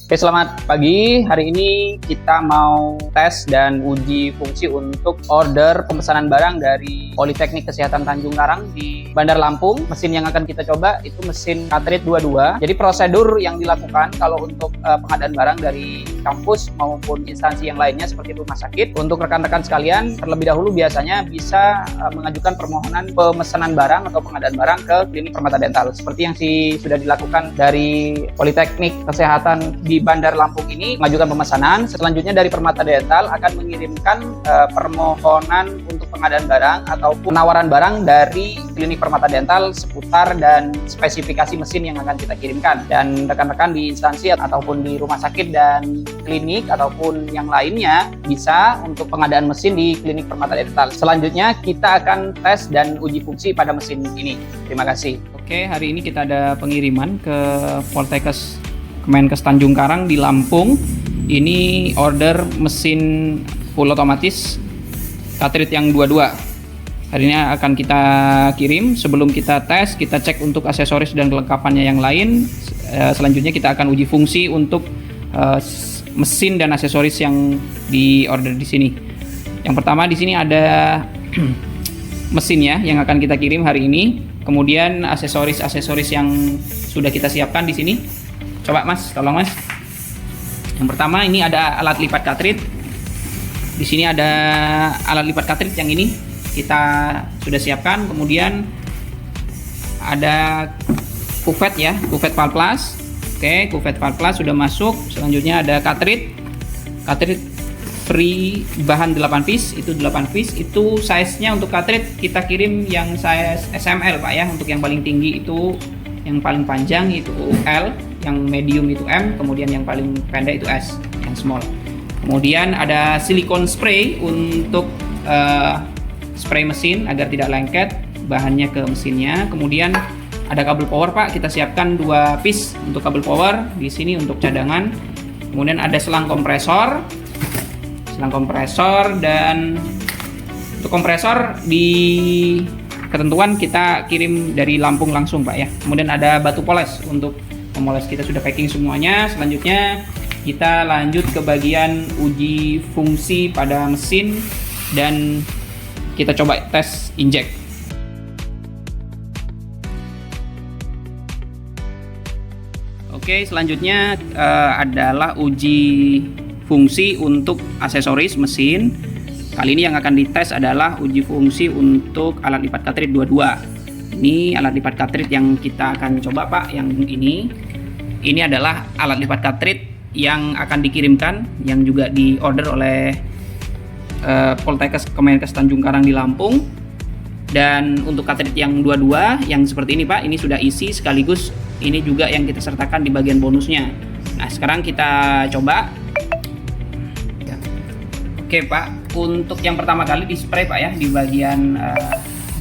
Oke, selamat pagi. Hari ini kita mau tes dan uji fungsi untuk order pemesanan barang dari Politeknik Kesehatan Tanjung Karang di Bandar Lampung. Mesin yang akan kita coba itu mesin Cartridge 22. Jadi prosedur yang dilakukan kalau untuk pengadaan barang dari kampus maupun instansi yang lainnya seperti rumah sakit, untuk rekan-rekan sekalian terlebih dahulu biasanya bisa mengajukan permohonan pemesanan barang atau pengadaan barang ke klinik Permata Dental. Seperti yang sudah dilakukan dari Politeknik Kesehatan di Bandar Lampung ini, mengajukan pemesanan. Selanjutnya dari Permata Dental akan mengirimkan permohonan untuk pengadaan barang atau penawaran barang dari klinik Permata Dental seputar dan spesifikasi mesin yang akan kita kirimkan. Dan rekan-rekan di instansi ataupun di rumah sakit dan klinik ataupun yang lainnya bisa untuk pengadaan mesin di klinik Permata Dental. Selanjutnya kita akan tes dan uji fungsi pada mesin ini. Terima kasih. Oke, hari ini kita ada pengiriman ke Poltekkes Kemenkes Tanjung Karang di Lampung. Ini order mesin full otomatis Cartridge yang 22. Hari ini akan kita kirim. Sebelum kita tes, kita cek untuk aksesoris dan kelengkapannya yang lain. Selanjutnya kita akan uji fungsi untuk mesin dan aksesoris yang di order di sini. Yang pertama di sini ada mesinnya yang akan kita kirim hari ini. Kemudian aksesoris yang sudah kita siapkan di sini. Coba Mas, tolong Mas. Yang pertama ini ada alat lipat cartridge. Di sini ada alat lipat cartridge yang ini kita sudah siapkan. Kemudian ada kuvet ya, kuvet PAL Plus. Oke, kuvet PAL Plus sudah masuk. Selanjutnya ada cartridge free bahan 8 piece. Itu 8 piece. Itu size-nya untuk cartridge kita kirim yang size SML Pak ya. Untuk yang paling tinggi itu, yang paling panjang itu L, yang medium itu M, kemudian yang paling pendek itu S, yang small. Kemudian ada silikon spray untuk spray mesin agar tidak lengket bahannya ke mesinnya. Kemudian ada kabel power Pak, kita siapkan 2 piece untuk kabel power di sini untuk cadangan. Kemudian ada selang kompresor dan untuk kompresor di ketentuan kita kirim dari Lampung langsung Pak ya. Kemudian ada batu poles untuk memoles, kita sudah packing semuanya. Selanjutnya kita lanjut ke bagian uji fungsi pada mesin dan kita coba tes injek. Oke, selanjutnya adalah uji fungsi untuk aksesoris mesin. Kali ini yang akan dites adalah uji fungsi untuk alat lipat cartridge 22. Ini alat lipat cartridge yang kita akan coba Pak, yang ini. Ini adalah alat lipat cartridge yang akan dikirimkan, yang juga diorder oleh Poltekkes Kemenkes Tanjung Karang di Lampung. Dan untuk cartridge yang 22, yang seperti ini Pak, ini sudah isi sekaligus ini juga yang kita sertakan di bagian bonusnya. Nah, sekarang kita coba. Oke Pak, untuk yang pertama kali di spray Pak ya, di bagian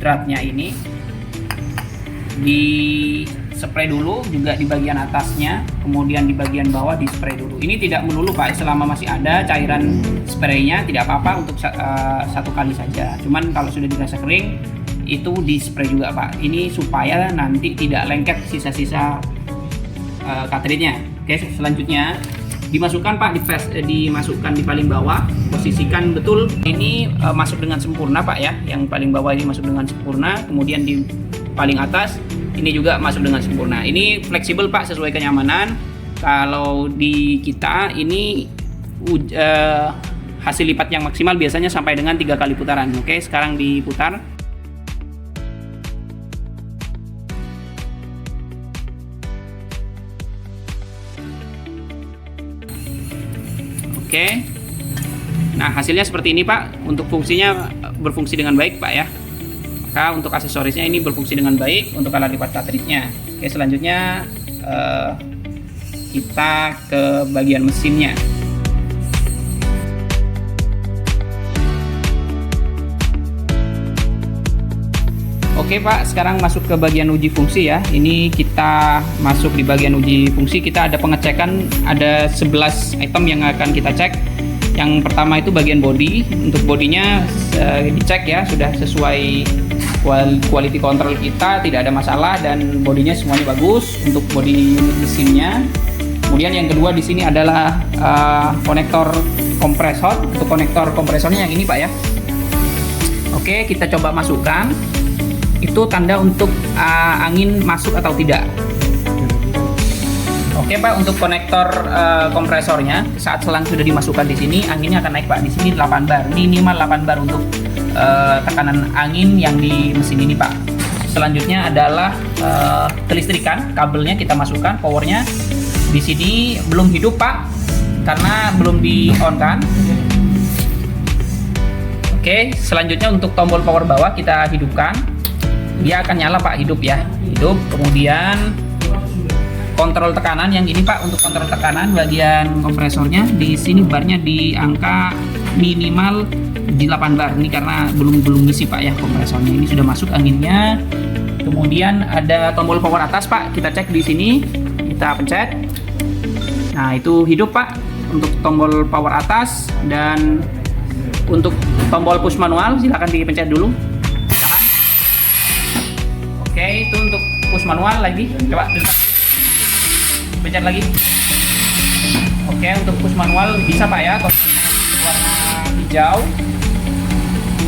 dratnya ini di spray dulu, juga di bagian atasnya, kemudian di bagian bawah di spray dulu. Ini tidak melulu Pak, selama masih ada cairan spraynya tidak apa-apa untuk satu kali saja. Cuman kalau sudah dirasa kering itu di spray juga Pak. Ini supaya nanti tidak lengket sisa-sisa cartridge-nya. Oke, selanjutnya dimasukkan Pak, dimasukkan di paling bawah, posisikan betul. Ini masuk dengan sempurna Pak ya, yang paling bawah ini masuk dengan sempurna, kemudian di paling atas ini juga masuk dengan sempurna. Ini fleksibel Pak, sesuai kenyamanan. Kalau di kita ini hasil lipat yang maksimal biasanya sampai dengan 3 kali putaran. Oke, sekarang diputar. Oke. Nah, hasilnya seperti ini Pak. Untuk fungsinya berfungsi dengan baik Pak ya. Maka untuk aksesorisnya ini berfungsi dengan baik untuk alat lipat cartridge-nya. Oke, selanjutnya kita ke bagian mesinnya. Oke Pak, sekarang masuk ke bagian uji fungsi ya. Ini kita masuk di bagian uji fungsi. Kita ada pengecekan, ada 11 item yang akan kita cek. Yang pertama itu bagian body. Untuk bodinya dicek ya, sudah sesuai quality control kita, tidak ada masalah dan bodinya semuanya bagus. Untuk body unit mesinnya, Kemudian yang kedua di sini adalah konektor kompresor. Untuk konektor kompresornya yang ini Pak ya. Oke, kita coba masukkan. Itu tanda untuk angin masuk atau tidak. Oke Pak, untuk konektor kompresornya saat selang sudah dimasukkan di sini, anginnya akan naik Pak. Di sini 8 bar, minimal 8 bar untuk tekanan angin yang di mesin ini Pak. Selanjutnya adalah kelistrikan, kabelnya kita masukkan, powernya di sini belum hidup Pak, karena belum di on kan. Oke, selanjutnya untuk tombol power bawah kita hidupkan, dia akan nyala Pak, hidup ya, hidup. Kemudian kontrol tekanan yang ini Pak, untuk kontrol tekanan bagian kompresornya di sini barnya di angka minimal di 8 bar. Ini karena belum ngisi Pak ya kompresornya. Ini sudah masuk anginnya. Kemudian ada tombol power atas Pak, kita cek di sini, kita pencet. Nah, itu hidup Pak untuk tombol power atas. Dan untuk tombol push manual silahkan dipencet dulu. Oke, itu untuk push manual lagi. Coba pencet lagi. Oke, untuk push manual bisa Pak ya, warna hijau.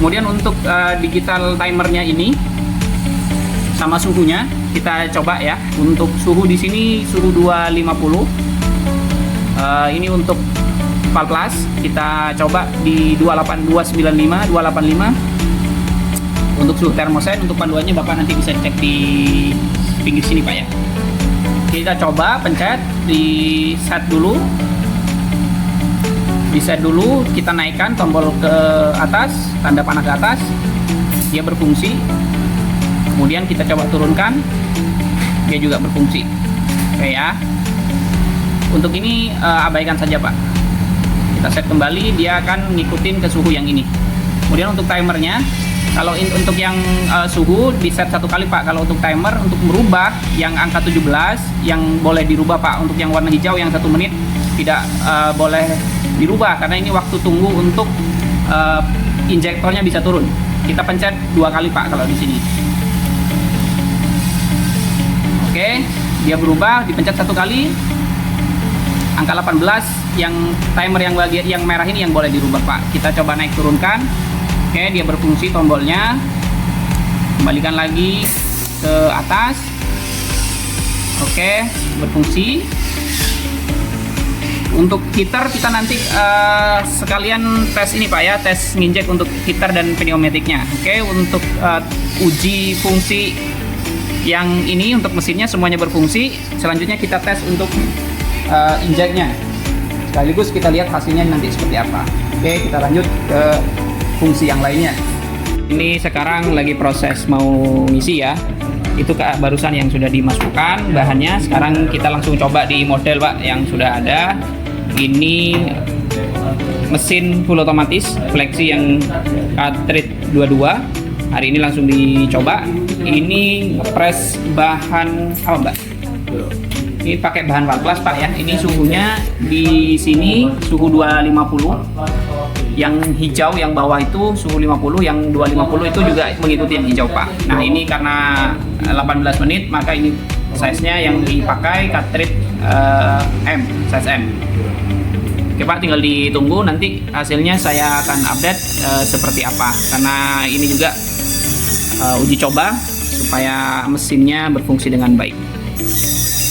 Kemudian untuk digital timernya ini sama suhunya kita coba ya. Untuk suhu di sini suhu 250. Ini untuk 14 kita coba di 285. Untuk suhu termoset, untuk panduannya Bapak nanti bisa cek di pinggir sini Pak ya. Kita coba pencet, di set dulu. Di set dulu, kita naikkan tombol ke atas, tanda panah ke atas, dia berfungsi. Kemudian kita coba turunkan, dia juga berfungsi. Oke ya. Untuk ini abaikan saja Pak. Kita set kembali, dia akan ngikutin ke suhu yang ini. Kemudian untuk timernya, kalau untuk yang suhu di set 1 kali Pak. Kalau untuk timer, untuk merubah yang angka 17 yang boleh dirubah Pak. Untuk yang warna hijau yang 1 menit tidak boleh dirubah, karena ini waktu tunggu untuk injektornya bisa turun. Kita pencet 2 kali Pak kalau di sini. Oke, dia berubah, dipencet 1 kali. Angka 18 yang timer yang bagian yang merah ini yang boleh dirubah Pak. Kita coba naik turunkan. Oke, dia berfungsi tombolnya. Kembalikan lagi ke atas. Oke, berfungsi. Untuk heater kita nanti sekalian tes ini Pak ya, tes nginjek untuk heater dan pneumatiknya. Oke, untuk uji fungsi yang ini untuk mesinnya semuanya berfungsi. Selanjutnya kita tes untuk injeknya. Sekaligus kita lihat hasilnya nanti seperti apa. Oke, kita lanjut ke fungsi yang lainnya. Ini sekarang lagi proses mau ngisi ya. Itu barusan yang sudah dimasukkan bahannya. Sekarang kita langsung coba di model Pak yang sudah ada. Ini mesin full otomatis fleksi yang cartridge 22. Hari ini langsung dicoba. Ini press bahan apa Mbak? Ini pakai bahan Valplas Pak ya. Ini suhunya di sini suhu 250. Yang hijau yang bawah itu suhu 50, yang 250 itu juga mengikuti yang hijau Pak. Nah, ini karena 18 menit maka ini size-nya yang dipakai cartridge size M. Oke Pak, tinggal ditunggu nanti hasilnya saya akan update seperti apa. Karena ini juga uji coba supaya mesinnya berfungsi dengan baik.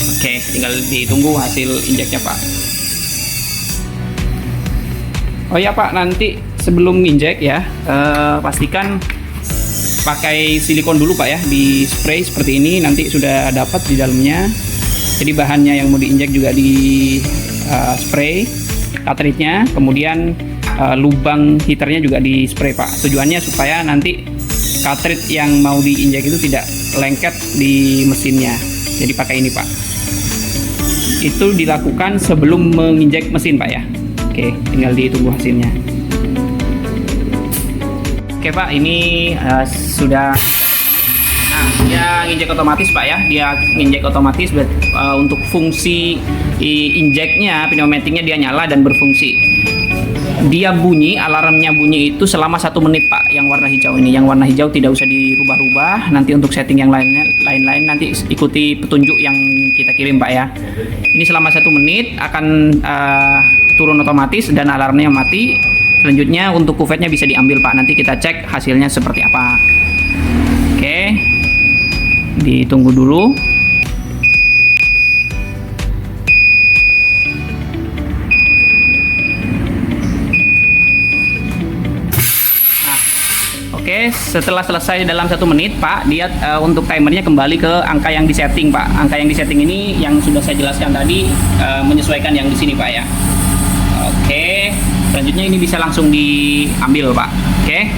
Oke, tinggal ditunggu hasil injeknya Pak. Oh ya Pak, nanti sebelum injek ya, pastikan pakai silikon dulu Pak ya, di spray seperti ini. Nanti sudah dapat di dalamnya. Jadi bahannya yang mau diinjek juga di spray cartridge-nya, kemudian lubang heaternya juga di spray Pak. Tujuannya supaya nanti cartridge yang mau diinjek itu tidak lengket di mesinnya. Jadi pakai ini Pak. Itu dilakukan sebelum menginjek mesin Pak ya. Oke, tinggal ditunggu hasilnya. Oke Pak, ini sudah. Nah, dia nginjek otomatis Pak ya. Dia nginjek otomatis untuk fungsi injeknya, pneumatiknya dia nyala dan berfungsi. Dia bunyi, alarmnya bunyi itu selama 1 menit Pak. Yang warna hijau ini, yang warna hijau tidak usah dirubah-rubah. bawah. Nanti untuk setting yang lain-lain nanti ikuti petunjuk yang kita kirim Pak ya. Ini selama 1 menit akan turun otomatis dan alarmnya mati. Selanjutnya untuk kuvetnya bisa diambil Pak. Nanti kita cek hasilnya seperti apa. Oke, ditunggu dulu. Oke, setelah selesai dalam 1 menit, Pak, dia untuk timernya kembali ke angka yang disetting, Pak. Angka yang disetting ini yang sudah saya jelaskan tadi, menyesuaikan yang di sini, Pak ya. Oke, selanjutnya ini bisa langsung diambil, Pak. Oke.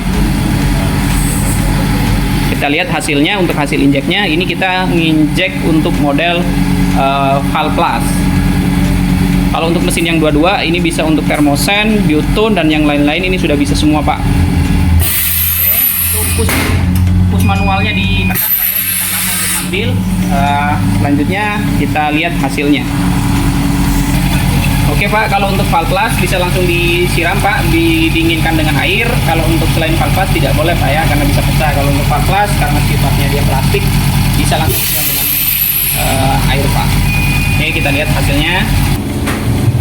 Kita lihat hasilnya. Untuk hasil injeknya, ini kita nginjek untuk model Val Plus. Kalau untuk mesin yang 22, ini bisa untuk thermosen, button, dan yang lain-lain ini sudah bisa semua, Pak. Push manualnya ditekan Pak ya, tekan lama untuk ambil. Selanjutnya kita lihat hasilnya. Oke Pak, kalau untuk Val Plus bisa langsung disiram Pak, didinginkan dengan air. Kalau untuk selain Val Plus tidak boleh Pak ya, karena bisa pecah. Kalau untuk Val Plus karena sifatnya dia plastik, bisa langsung disiram dengan air Pak. Oke, kita lihat hasilnya.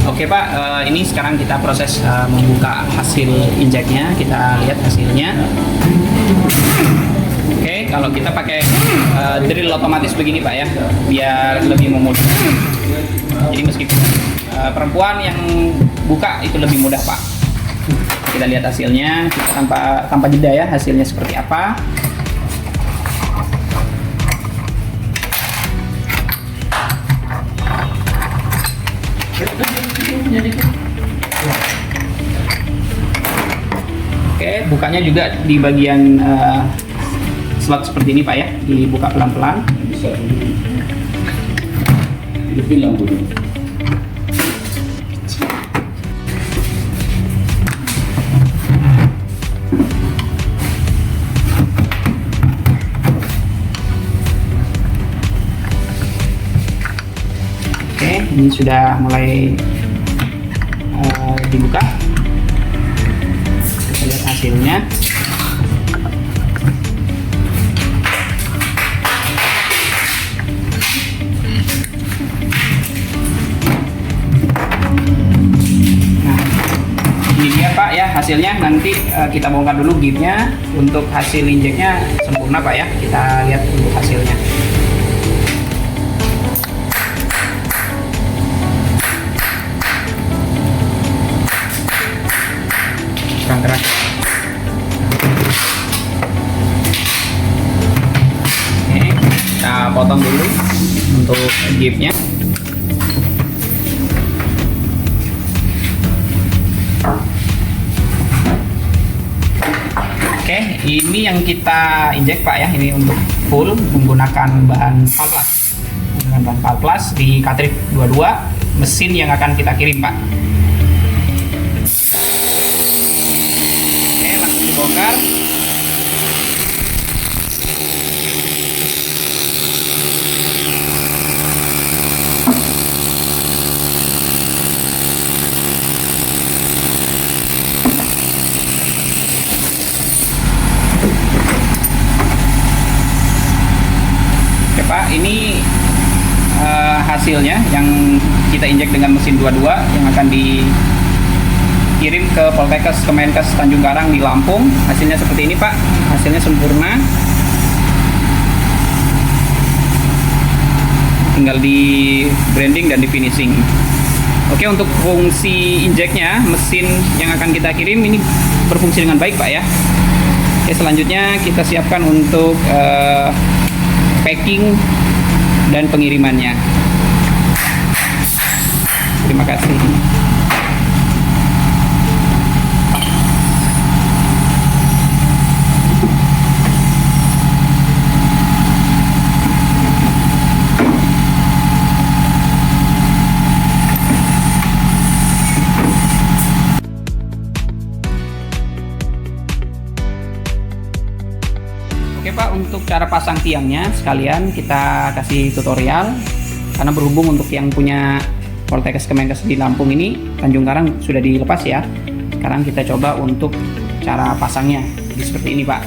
Oke Pak, ini sekarang kita proses membuka hasil injeknya. Kita lihat hasilnya. Oke, kalau kita pakai drill otomatis begini Pak ya, biar lebih memudahkan. Jadi meskipun perempuan yang buka itu lebih mudah Pak. Kita lihat hasilnya, kita tanpa jeda ya, hasilnya seperti apa. Oke, bukanya juga di bagian slot seperti ini Pak ya, dibuka pelan-pelan. Oke, ini sudah mulai dibuka. Kita lihat hasilnya. Nah, ini dia Pak ya hasilnya. Nanti kita bongkar dulu gearnya. Untuk hasil injeknya sempurna Pak ya. Kita lihat untuk hasilnya. Kurang keras. Oke, kita potong dulu untuk gipnya. Oke, ini yang kita injek Pak ya. Ini untuk full menggunakan bahan Val Plus. Menggunakan bahan Val Plus di cartridge 22 mesin yang akan kita kirim Pak. Bongkar. Oke Pak, ini hasilnya yang kita injek dengan mesin 22 yang akan dikirim ke Poltekkes Kemenkes Tanjung Karang di Lampung. Hasilnya seperti ini Pak, hasilnya sempurna, tinggal di branding dan di finishing. Oke, untuk fungsi injeknya, mesin yang akan kita kirim ini berfungsi dengan baik Pak ya. Oke, selanjutnya kita siapkan untuk packing dan pengirimannya. Terima kasih. Oke Pak, untuk cara pasang tiangnya sekalian kita kasih tutorial. Karena berhubung untuk yang punya Poltekkes Kemenkes di Lampung ini, Tanjung Karang sudah dilepas ya. Sekarang kita coba untuk cara pasangnya. Jadi seperti ini Pak.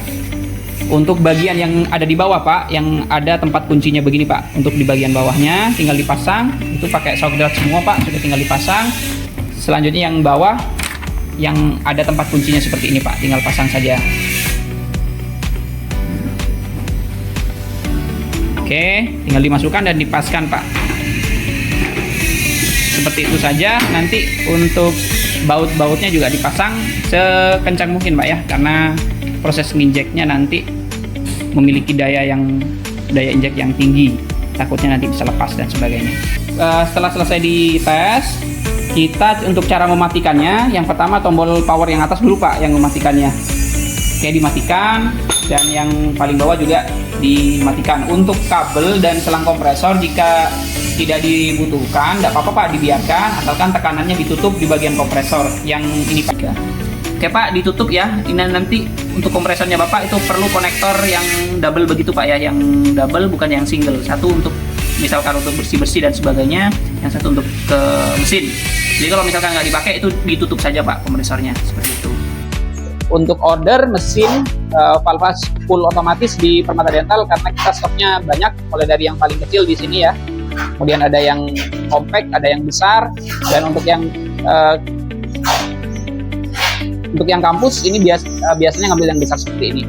Untuk bagian yang ada di bawah Pak, yang ada tempat kuncinya begini Pak, untuk di bagian bawahnya tinggal dipasang, itu pakai solder semua Pak, sudah tinggal dipasang. Selanjutnya yang bawah, yang ada tempat kuncinya seperti ini Pak, tinggal pasang saja. Oke, tinggal dimasukkan dan dipaskan Pak. Seperti itu saja. Nanti untuk baut-bautnya juga dipasang sekencang mungkin Pak ya, karena proses nginjeknya nanti memiliki daya injek yang tinggi, takutnya nanti bisa lepas dan sebagainya. Setelah selesai dites, kita untuk cara mematikannya, yang pertama tombol power yang atas dulu Pak yang mematikannya. Oke, dimatikan, dan yang paling bawah juga dimatikan. Untuk kabel dan selang kompresor jika tidak dibutuhkan, tidak apa-apa Pak, dibiarkan, asalkan tekanannya ditutup di bagian kompresor yang ini Pak. Oke Pak, ditutup ya. Ini nanti untuk kompresornya Bapak itu perlu konektor yang double begitu Pak ya, yang double bukan yang single. Satu untuk misalkan untuk bersih-bersih dan sebagainya, yang satu untuk ke mesin. Jadi kalau misalkan nggak dipakai itu ditutup saja Pak kompresornya, seperti itu. Untuk order mesin valve full otomatis di Permata Dental, karena kita stoknya banyak, mulai dari yang paling kecil di sini ya, kemudian ada yang compact, ada yang besar, dan untuk yang kampus ini biasanya ngambil yang besar seperti ini.